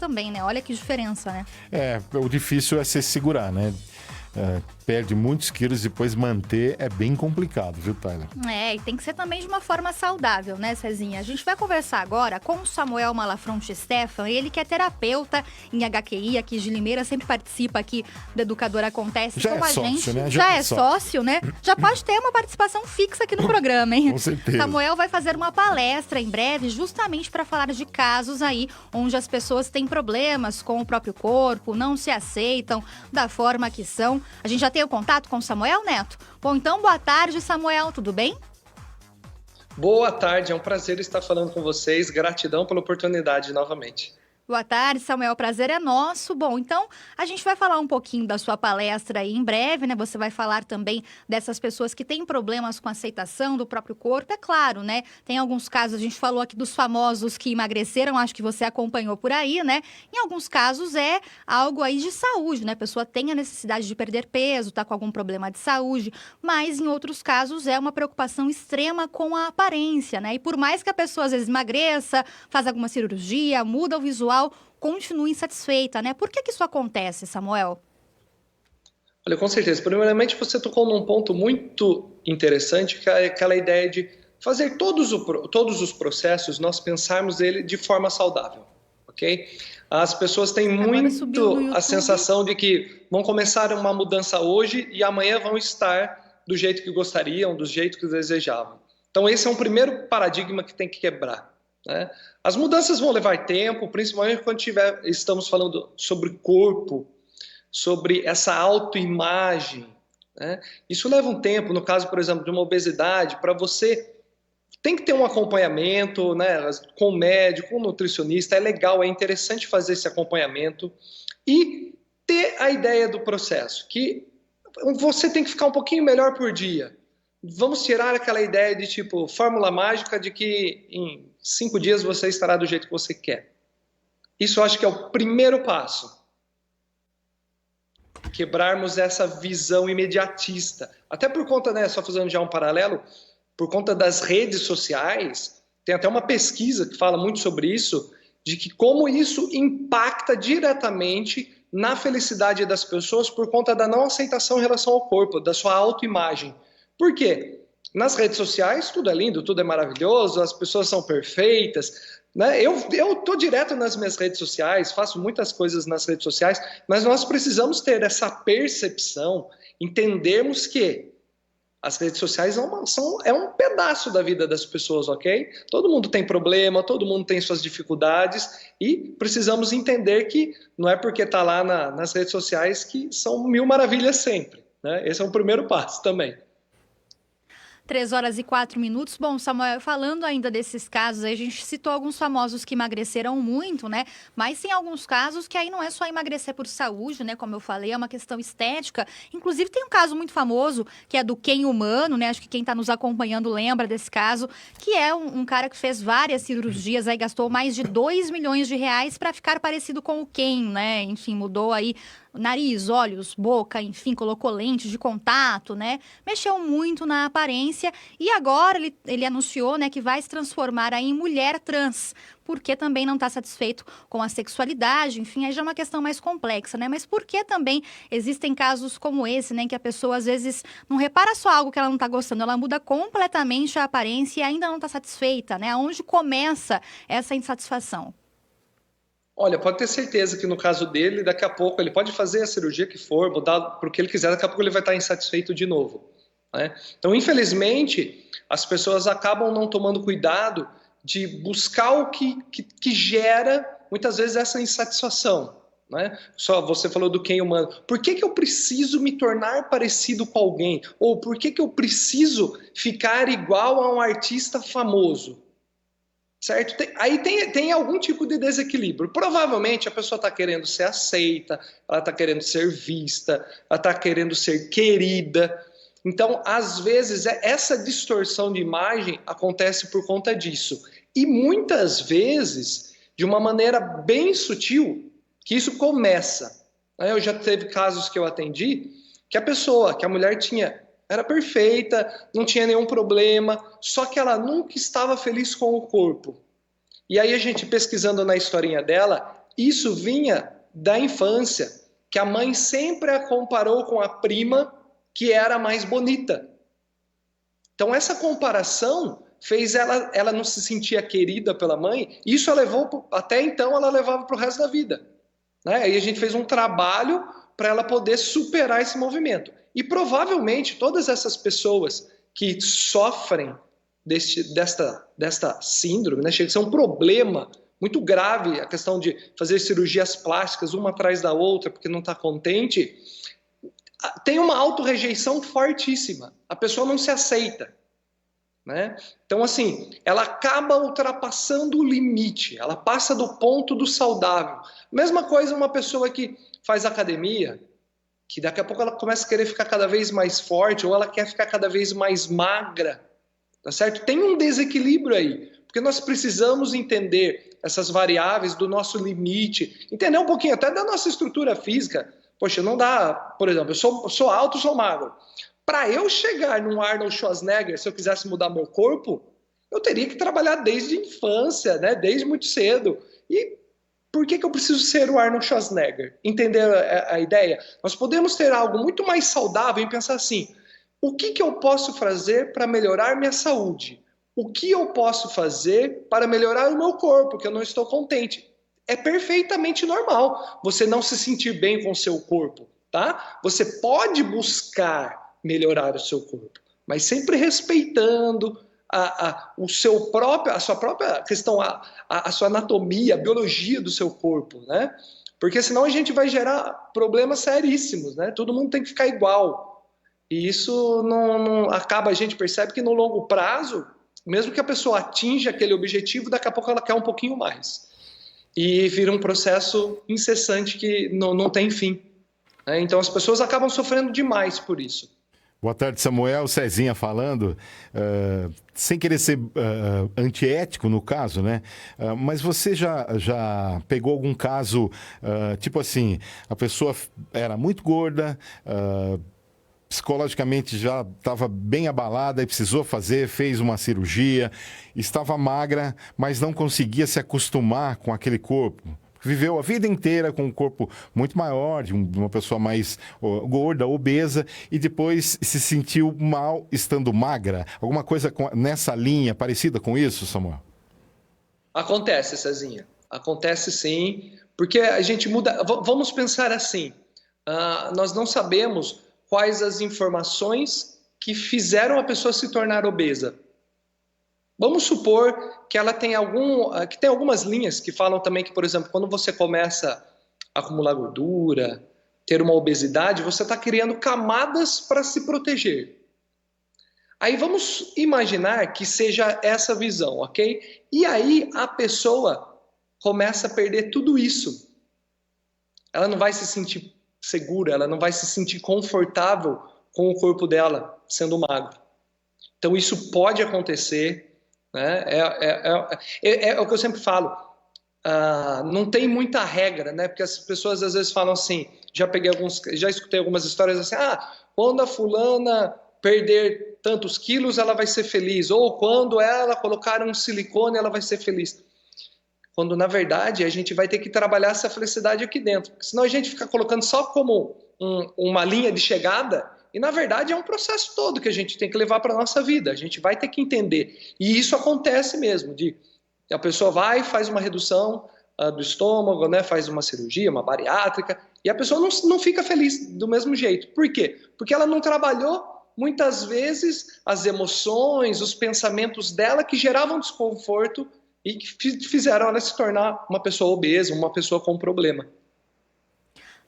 também, né? Olha que diferença, né? O difícil é se segurar, né? Perde muitos quilos e depois manter é bem complicado, viu, Tyler? E tem que ser também de uma forma saudável, né, Cezinha? A gente vai conversar agora com o Samuel Malafronte Stefan, ele que é terapeuta em HQI aqui de Limeira, sempre participa aqui do Educador Acontece já com é a sócio, gente. né? Já é sócio, né? Já pode ter uma participação fixa aqui no programa, hein? Com certeza. Samuel vai fazer uma palestra em breve, justamente para falar de casos aí onde as pessoas têm problemas com o próprio corpo, não se aceitam da forma que são. A gente já tem o contato com o Samuel, Neto? Bom, então, boa tarde, Samuel, tudo bem? Boa tarde, é um prazer estar falando com vocês. Gratidão pela oportunidade novamente. Boa tarde, Samuel, o prazer é nosso. Bom, então a gente vai falar um pouquinho da sua palestra aí em breve, né? Você vai falar também dessas pessoas que têm problemas com a aceitação do próprio corpo, é claro, né? Tem alguns casos, a gente falou aqui dos famosos que emagreceram, acho que você acompanhou por aí, né? Em alguns casos é algo aí de saúde, né? A pessoa tem a necessidade de perder peso, tá com algum problema de saúde, mas em outros casos é uma preocupação extrema com a aparência, né? E por mais que a pessoa às vezes emagreça, faz alguma cirurgia, muda o visual, continua insatisfeita, né? Por que isso acontece, Samuel? Olha, com certeza. Primeiramente, você tocou num ponto muito interessante, que é aquela ideia de fazer todos os processos, nós pensarmos ele de forma saudável, ok? As pessoas têm muito a sensação de que vão começar uma mudança hoje e amanhã vão estar do jeito que gostariam, do jeito que desejavam. Então, esse é um primeiro paradigma que tem que quebrar, né? As mudanças vão levar tempo, principalmente quando estamos falando sobre corpo, sobre essa autoimagem, né? Isso leva um tempo. No caso, por exemplo, de uma obesidade, para você tem que ter um acompanhamento, né, com médico, com nutricionista. É legal, é interessante fazer esse acompanhamento e ter a ideia do processo, que você tem que ficar um pouquinho melhor por dia. Vamos tirar aquela ideia de tipo fórmula mágica de que em 5 dias você estará do jeito que você quer. Isso eu acho que é o primeiro passo. Quebrarmos essa visão imediatista. Até por conta, né, só fazendo já um paralelo, por conta das redes sociais, tem até uma pesquisa que fala muito sobre isso, de que como isso impacta diretamente na felicidade das pessoas por conta da não aceitação em relação ao corpo, da sua autoimagem. Por quê? Nas redes sociais tudo é lindo, tudo é maravilhoso, as pessoas são perfeitas, né? Eu estou direto nas minhas redes sociais, faço muitas coisas nas redes sociais, mas nós precisamos ter essa percepção, entendermos que as redes sociais é um pedaço da vida das pessoas, ok? Todo mundo tem problema, todo mundo tem suas dificuldades e precisamos entender que não é porque está lá nas redes sociais que são mil maravilhas sempre, né? Esse é o primeiro passo também. 3h04. Bom, Samuel, falando ainda desses casos, a gente citou alguns famosos que emagreceram muito, né? Mas tem alguns casos que aí não é só emagrecer por saúde, né? Como eu falei, é uma questão estética. Inclusive, tem um caso muito famoso, que é do Ken humano, né? Acho que quem está nos acompanhando lembra desse caso, que é um cara que fez várias cirurgias, aí gastou mais de 2 milhões de reais para ficar parecido com o Ken, né? Enfim, mudou aí nariz, olhos, boca, enfim, colocou lentes de contato, né? Mexeu muito na aparência e agora ele anunciou, né, que vai se transformar aí em mulher trans, porque também não está satisfeito com a sexualidade, enfim, aí já é uma questão mais complexa, né? Mas por que também existem casos como esse, né, que a pessoa às vezes não repara só algo que ela não está gostando, ela muda completamente a aparência e ainda não está satisfeita, né? Aonde começa essa insatisfação? Olha, pode ter certeza que no caso dele, daqui a pouco ele pode fazer a cirurgia que for, mudar para o que ele quiser, daqui a pouco ele vai estar insatisfeito de novo, né? Então, infelizmente, as pessoas acabam não tomando cuidado de buscar o que gera, muitas vezes, essa insatisfação, né? Só você falou do Ken humano. Por que eu preciso me tornar parecido com alguém? Ou por que eu preciso ficar igual a um artista famoso? Certo? Aí tem algum tipo de desequilíbrio. Provavelmente a pessoa está querendo ser aceita, ela está querendo ser vista, ela está querendo ser querida. Então, às vezes, essa distorção de imagem acontece por conta disso. E muitas vezes, de uma maneira bem sutil, que isso começa. Eu já teve casos que eu atendi que a mulher era perfeita, não tinha nenhum problema, só que ela nunca estava feliz com o corpo. E aí a gente pesquisando na historinha dela, isso vinha da infância, que a mãe sempre a comparou com a prima que era mais bonita. Então essa comparação fez ela não se sentia querida pela mãe, e isso até então ela levava para o resto da vida. Né? Aí a gente fez um trabalho para ela poder superar esse movimento. E provavelmente todas essas pessoas que sofrem desta síndrome, né? Chega a ser um problema muito grave, a questão de fazer cirurgias plásticas uma atrás da outra porque não está contente, tem uma autorrejeição fortíssima. A pessoa não se aceita. Né? Então, assim, ela acaba ultrapassando o limite, ela passa do ponto do saudável. Mesma coisa uma pessoa que faz academia, que daqui a pouco ela começa a querer ficar cada vez mais forte, ou ela quer ficar cada vez mais magra, tá certo? Tem um desequilíbrio aí, porque nós precisamos entender essas variáveis do nosso limite, entender um pouquinho até da nossa estrutura física. Poxa, não dá, por exemplo, eu sou alto, sou magro. Para eu chegar num Arnold Schwarzenegger, se eu quisesse mudar meu corpo, eu teria que trabalhar desde a infância, né? Desde muito cedo. E por que eu preciso ser o Arnold Schwarzenegger? Entender a ideia? Nós podemos ter algo muito mais saudável e pensar assim, o que eu posso fazer para melhorar minha saúde? O que eu posso fazer para melhorar o meu corpo, que eu não estou contente? É perfeitamente normal você não se sentir bem com o seu corpo, tá? Você pode buscar melhorar o seu corpo, mas sempre respeitando a sua própria questão, a sua anatomia, a biologia do seu corpo, né? Porque senão a gente vai gerar problemas seríssimos, né? Todo mundo tem que ficar igual. E isso não acaba, a gente percebe que no longo prazo, mesmo que a pessoa atinja aquele objetivo, daqui a pouco ela quer um pouquinho mais. E vira um processo incessante que não tem fim. Né? Então as pessoas acabam sofrendo demais por isso. Boa tarde, Samuel. Cezinha falando, sem querer ser antiético no caso, né? Mas você já pegou algum caso, tipo assim, a pessoa era muito gorda, psicologicamente já estava bem abalada e fez uma cirurgia, estava magra, mas não conseguia se acostumar com aquele corpo? Viveu a vida inteira com um corpo muito maior, de uma pessoa mais gorda, obesa, e depois se sentiu mal estando magra. Alguma coisa nessa linha parecida com isso, Samuel? Acontece, Cezinha. Acontece sim, porque a gente muda. Vamos pensar assim, nós não sabemos quais as informações que fizeram a pessoa se tornar obesa. Vamos supor que ela tem algumas linhas que falam também que, por exemplo, quando você começa a acumular gordura, ter uma obesidade, você está criando camadas para se proteger. Aí vamos imaginar que seja essa visão, ok? E aí a pessoa começa a perder tudo isso. Ela não vai se sentir segura, ela não vai se sentir confortável com o corpo dela sendo magro. Então isso pode acontecer. Né? É o que eu sempre falo, não tem muita regra, né? Porque as pessoas às vezes falam assim, já escutei algumas histórias assim, quando a fulana perder tantos quilos ela vai ser feliz, ou quando ela colocar um silicone ela vai ser feliz, quando na verdade a gente vai ter que trabalhar essa felicidade aqui dentro, porque senão a gente fica colocando só como uma linha de chegada. E, na verdade, é um processo todo que a gente tem que levar para a nossa vida. A gente vai ter que entender. E isso acontece mesmo. A pessoa vai, faz uma redução do estômago, né, faz uma cirurgia, uma bariátrica, e a pessoa não fica feliz do mesmo jeito. Por quê? Porque ela não trabalhou, muitas vezes, as emoções, os pensamentos dela que geravam desconforto e que fizeram ela se tornar uma pessoa obesa, uma pessoa com problema.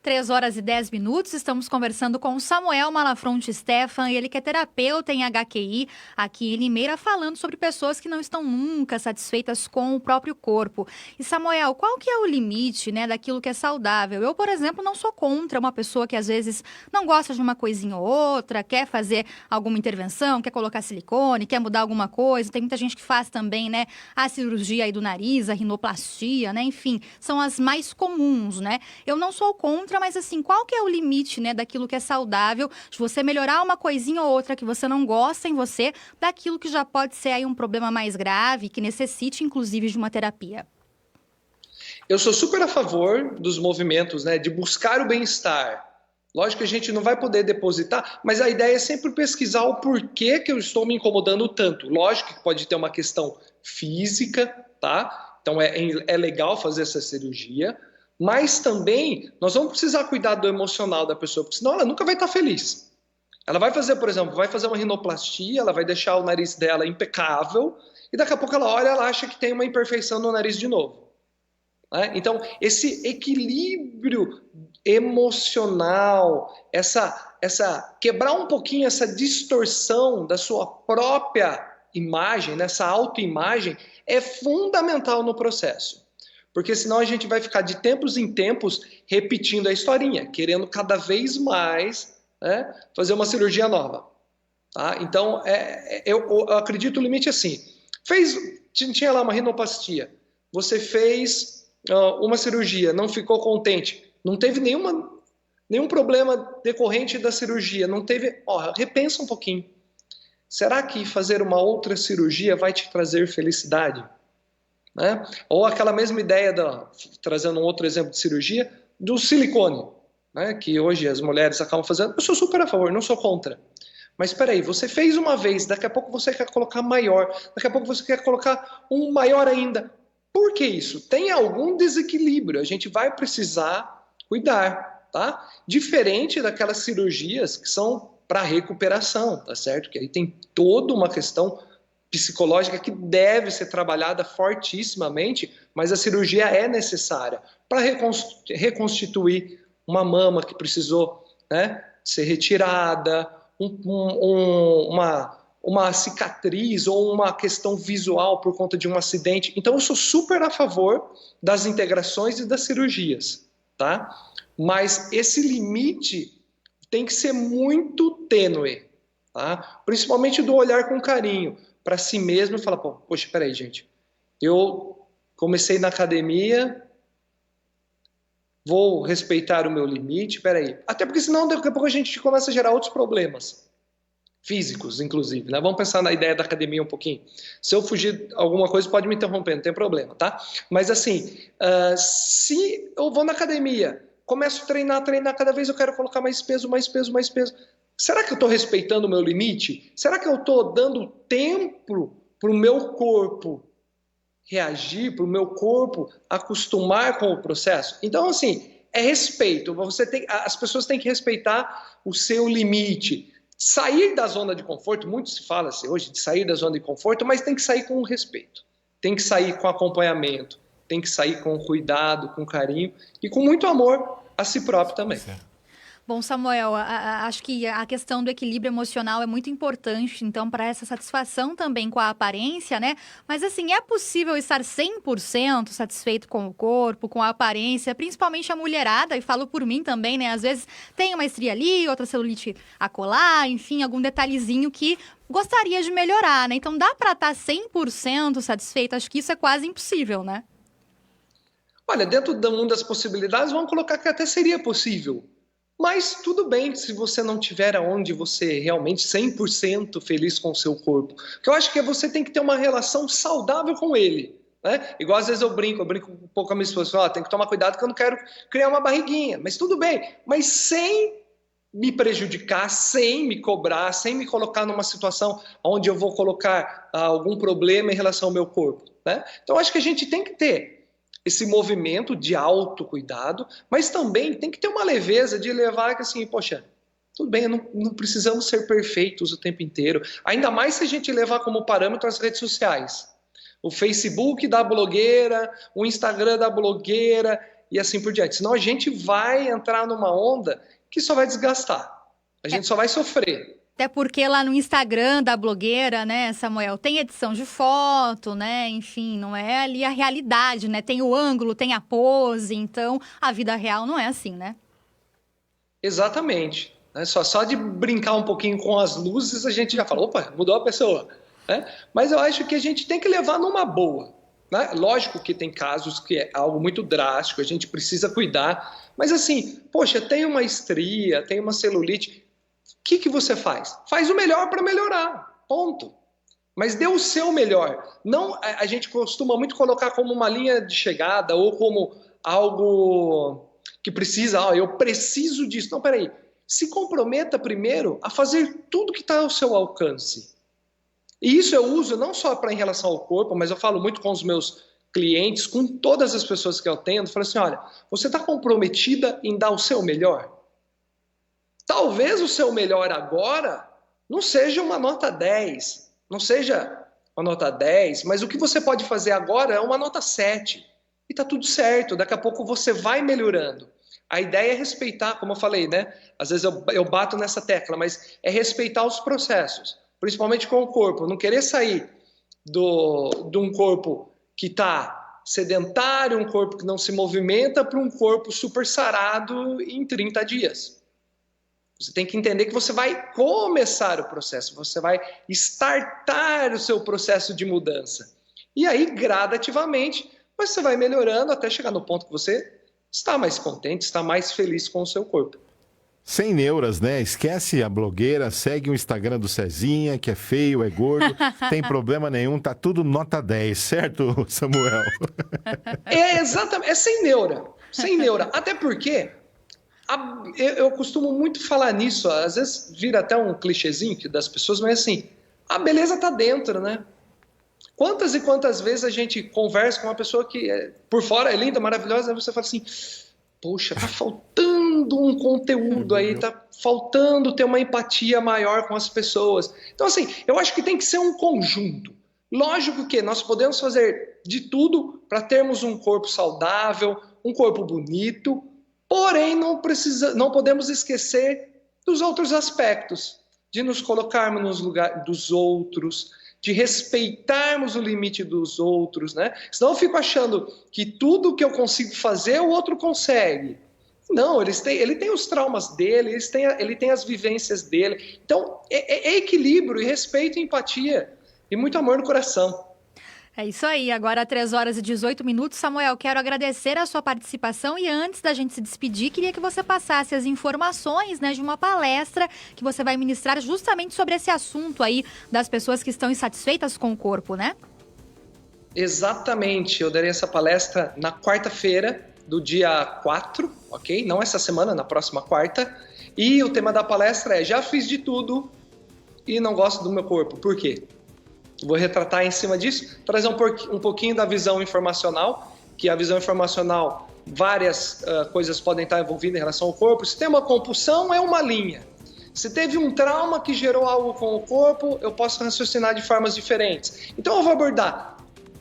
3h10, estamos conversando com Samuel Malafronte Stefan, ele que é terapeuta em HQI aqui em Limeira, falando sobre pessoas que não estão nunca satisfeitas com o próprio corpo. E Samuel, qual que é o limite, né, daquilo que é saudável? Eu, por exemplo, não sou contra uma pessoa que às vezes não gosta de uma coisinha ou outra, quer fazer alguma intervenção, quer colocar silicone, quer mudar alguma coisa. Tem muita gente que faz também, né, a cirurgia aí do nariz, a rinoplastia, né, enfim, são as mais comuns, né? Eu não sou contra, mas assim, qual que é o limite, né, daquilo que é saudável, de você melhorar uma coisinha ou outra que você não gosta em você, daquilo que já pode ser aí um problema mais grave, que necessite, inclusive, de uma terapia? Eu sou super a favor dos movimentos, né, de buscar o bem-estar. Lógico que a gente não vai poder depositar, mas a ideia é sempre pesquisar o porquê que eu estou me incomodando tanto. Lógico que pode ter uma questão física, tá? Então é legal fazer essa cirurgia, mas também nós vamos precisar cuidar do emocional da pessoa, porque senão ela nunca vai estar feliz. Ela vai fazer, por exemplo, vai fazer uma rinoplastia, ela vai deixar o nariz dela impecável, e daqui a pouco ela olha, ela acha que tem uma imperfeição no nariz de novo. Então, esse equilíbrio emocional, quebrar um pouquinho essa distorção da sua própria imagem, nessa autoimagem, é fundamental no processo. Porque senão a gente vai ficar de tempos em tempos repetindo a historinha, querendo cada vez mais, né, fazer uma cirurgia nova. Tá? Então, eu acredito o limite assim. Tinha lá uma rinoplastia, você fez uma cirurgia, não ficou contente, não teve nenhum problema decorrente da cirurgia, não teve, repensa um pouquinho. Será que fazer uma outra cirurgia vai te trazer felicidade? Né? Ou aquela mesma ideia, trazendo um outro exemplo de cirurgia, do silicone, né? Que hoje as mulheres acabam fazendo. Eu sou super a favor, não sou contra. Mas espera aí, você fez uma vez, daqui a pouco você quer colocar maior, daqui a pouco você quer colocar um maior ainda. Por que isso? Tem algum desequilíbrio, a gente vai precisar cuidar, tá? Diferente daquelas cirurgias que são para recuperação, tá certo? Que aí tem toda uma questão psicológica que deve ser trabalhada fortissimamente, mas a cirurgia é necessária para reconstituir uma mama que precisou, né, ser retirada, uma cicatriz ou uma questão visual por conta de um acidente. Então eu sou super a favor das integrações e das cirurgias, tá? Mas esse limite tem que ser muito tênue, tá? Principalmente do olhar com carinho para si mesmo e falar, poxa, peraí, gente, eu comecei na academia, vou respeitar o meu limite, peraí. Até porque senão daqui a pouco a gente começa a gerar outros problemas. Físicos, inclusive, né? Vamos pensar na ideia da academia um pouquinho. Se eu fugir alguma coisa, pode me interromper, não tem problema, tá? Mas assim, se eu vou na academia, começo a treinar, cada vez eu quero colocar mais peso. Será que eu estou respeitando o meu limite? Será que eu estou dando tempo para o meu corpo reagir, para o meu corpo acostumar com o processo? Então, assim, é respeito. As pessoas têm que respeitar o seu limite. Sair da zona de conforto, muito se fala assim, hoje de sair da zona de conforto, mas tem que sair com respeito, tem que sair com acompanhamento, tem que sair com cuidado, com carinho e com muito amor a si próprio também. Bom, Samuel, acho que a questão do equilíbrio emocional é muito importante, então, para essa satisfação também com a aparência, né? Mas, assim, é possível estar 100% satisfeito com o corpo, com a aparência, principalmente a mulherada, e falo por mim também, né? Às vezes tem uma estria ali, outra celulite acolá, enfim, algum detalhezinho que gostaria de melhorar, né? Então, dá para estar 100% satisfeito? Acho que isso é quase impossível, né? Olha, dentro do mundo das possibilidades, vamos colocar que até seria possível. Mas tudo bem se você não tiver aonde você realmente 100% feliz com o seu corpo. Porque eu acho que você tem que ter uma relação saudável com ele. Né? Igual às vezes eu brinco um pouco com a minha esposa, tem que tomar cuidado que eu não quero criar uma barriguinha. Mas tudo bem, mas sem me prejudicar, sem me cobrar, sem me colocar numa situação onde eu vou colocar algum problema em relação ao meu corpo. Né? Então eu acho que a gente tem que ter esse movimento de autocuidado, mas também tem que ter uma leveza de levar que assim, poxa, tudo bem, não precisamos ser perfeitos o tempo inteiro, ainda mais se a gente levar como parâmetro as redes sociais, o Facebook da blogueira, o Instagram da blogueira e assim por diante, senão a gente vai entrar numa onda que só vai desgastar, a gente só vai sofrer. Até porque lá no Instagram da blogueira, né, Samuel, tem edição de foto, né, enfim, não é ali a realidade, né, tem o ângulo, tem a pose, então a vida real não é assim, né? Exatamente. Né? Só de brincar um pouquinho com as luzes, a gente já fala, opa, mudou a pessoa. Né? Mas eu acho que a gente tem que levar numa boa. Né? Lógico que tem casos que é algo muito drástico, a gente precisa cuidar, mas assim, poxa, tem uma estria, tem uma celulite, o que você faz? Faz o melhor para melhorar, ponto. Mas dê o seu melhor. Não, a gente costuma muito colocar como uma linha de chegada ou como algo que precisa, eu preciso disso. Não, peraí. Se comprometa primeiro a fazer tudo que está ao seu alcance. E isso eu uso não só para em relação ao corpo, mas eu falo muito com os meus clientes, com todas as pessoas que eu atendo. Eu falo assim, olha, você está comprometida em dar o seu melhor? Talvez o seu melhor agora não seja uma nota 10, não seja uma nota 10, mas o que você pode fazer agora é uma nota 7. E tá tudo certo, daqui a pouco você vai melhorando. A ideia é respeitar, como eu falei, né? Às vezes eu bato nessa tecla, mas é respeitar os processos, principalmente com o corpo. Não querer sair de um corpo que está sedentário, um corpo que não se movimenta, para um corpo super sarado em 30 dias. Você tem que entender que você vai começar o processo, você vai startar o seu processo de mudança. E aí, gradativamente, você vai melhorando até chegar no ponto que você está mais contente, está mais feliz com o seu corpo. Sem neuras, né? Esquece a blogueira, segue o Instagram do Cezinha, que é feio, é gordo, tem problema nenhum, tá tudo nota 10, certo, Samuel? Exatamente, é sem neura, sem neura. Até porque eu costumo muito falar nisso, às vezes vira até um clichêzinho das pessoas, mas assim, a beleza tá dentro, né? Quantas e quantas vezes a gente conversa com uma pessoa que por fora é linda, maravilhosa, aí você fala assim, poxa, tá faltando um conteúdo aí, tá faltando ter uma empatia maior com as pessoas. Então assim, eu acho que tem que ser um conjunto. Lógico que nós podemos fazer de tudo para termos um corpo saudável, um corpo bonito, porém não podemos esquecer dos outros aspectos, de nos colocarmos nos lugares dos outros, de respeitarmos o limite dos outros, né? Senão eu fico achando que tudo que eu consigo fazer, o outro consegue. Não, ele tem os traumas dele, ele tem as vivências dele. Então, é equilíbrio e respeito e empatia e muito amor no coração. É isso aí, agora 3h18. Samuel, quero agradecer a sua participação e antes da gente se despedir, queria que você passasse as informações, né, de uma palestra que você vai ministrar justamente sobre esse assunto aí das pessoas que estão insatisfeitas com o corpo, né? Exatamente, eu darei essa palestra na quarta-feira do dia 4, ok? Não essa semana, na próxima quarta. E o tema da palestra é já fiz de tudo e não gosto do meu corpo. Por quê? Vou retratar em cima disso, trazer um pouquinho da visão informacional, que a visão informacional, várias coisas podem estar envolvidas em relação ao corpo. Se tem uma compulsão, é uma linha. Se teve um trauma que gerou algo com o corpo, eu posso raciocinar de formas diferentes. Então eu vou abordar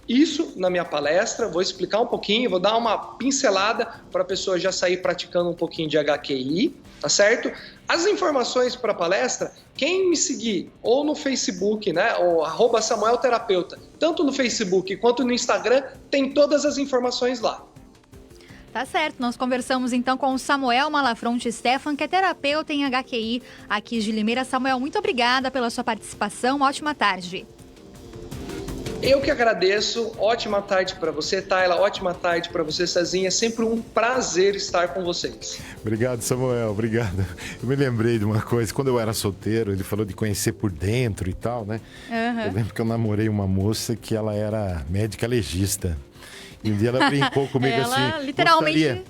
isso na minha palestra, vou explicar um pouquinho, vou dar uma pincelada para a pessoa já sair praticando um pouquinho de HQI, tá certo? As informações para a palestra, quem me seguir ou no Facebook, né, ou @SamuelTerapeuta, tanto no Facebook quanto no Instagram, tem todas as informações lá. Tá certo, nós conversamos então com o Samuel Malafronte Stefan, que é terapeuta em HQI aqui de Limeira. Samuel, muito obrigada pela sua participação, ótima tarde. Eu que agradeço, ótima tarde para você, Tayla, ótima tarde para você, Cezinha, é sempre um prazer estar com vocês. Obrigado, Samuel, obrigado. Eu me lembrei de uma coisa, quando eu era solteiro, ele falou de conhecer por dentro e tal, né? Uhum. Eu lembro que eu namorei uma moça que ela era médica legista. E um dia ela brincou comigo ela, assim, literalmente...